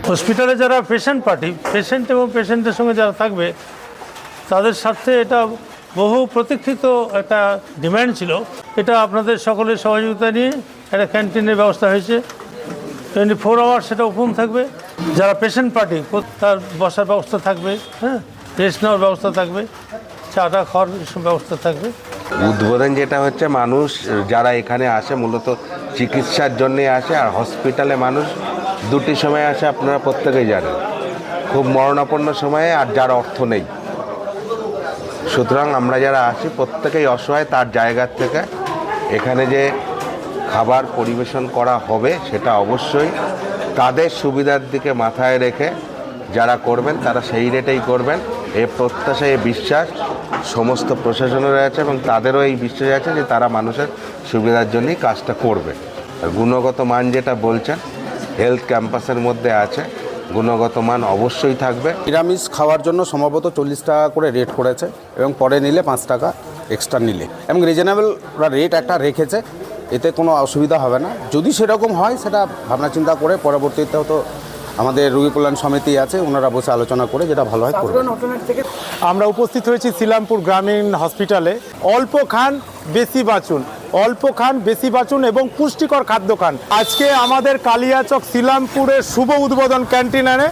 হসপিটালে যারা patient party, patient এবং পেশেন্টের সঙ্গে যারা থাকবে তাদের স্বার্থে এটা বহু প্রতীক্ষিত একটা ডিমান্ড ছিল। এটা আপনাদের সকলের সহযোগিতা নিয়ে একটা ক্যান্টিনের ব্যবস্থা হয়েছে। 24 আওয়ার সেটা ওপেন থাকবে। যারা পেশেন্ট পার্টি তার বসার ব্যবস্থা থাকবে, হ্যাঁ, রেস্ট নেওয়ার ব্যবস্থা থাকবে, চাটা খাওয়ার ব্যবস্থা থাকবে। উদ্বোধন যেটা হচ্ছে, মানুষ যারা এখানে আসে মূলত চিকিৎসার জন্যে আসে, আর হসপিটালে মানুষ দুটি সময় আসে, আপনারা প্রত্যেকেই জানেন, খুব মরণাপন্ন সময়ে আর যার অর্থ নেই। সুতরাং আমরা যারা আসি প্রত্যেকেই অসহায়, তার জায়গার থেকে এখানে যে খাবার পরিবেশন করা হবে সেটা অবশ্যই তাদের সুবিধার দিকে মাথায় রেখে যারা করবেন তারা সেই রেটেই করবেন। এই প্রত্যাশা, এই বিশ্বাস সমস্ত প্রশাসনের আছে এবং তাদেরও এই বিশ্বাস আছে যে তারা মানুষের সুবিধার জন্যই কাজটা করবে। আর গুণগত মান যেটা বলছেন, হেলথ ক্যাম্পাসের মধ্যে আছে, গুণগত মান অবশ্যই থাকবে। নিরামিষ খাওয়ার জন্য সম্ভবত 40 টাকা করে রেট করেছে এবং পরে নিলে 5 টাকা এক্সট্রা নিলে, এবং রিজনেবল রেট একটা রেখেছে, এতে কোনো অসুবিধা হবে না। যদি সেরকম হয় সেটা ভাবনা চিন্তা করে পরবর্তীতে হয়তো আমাদের রোগী কল্যাণ সমিতি আছে, ওনারা বসে আলোচনা করে যেটা ভালো হয় করবে। আমরা উপস্থিত হয়েছি শ্রীরামপুর গ্রামীণ হসপিটালে। অল্প খান বেশি বাঁচুন, অল্প খান বেশি বাঁচুন এবং পুষ্টিকর খাদ্য খান। আজকে আমাদের কালিয়াচক শ্রীরামপুরের শুভ উদ্বোধন ক্যান্টিনে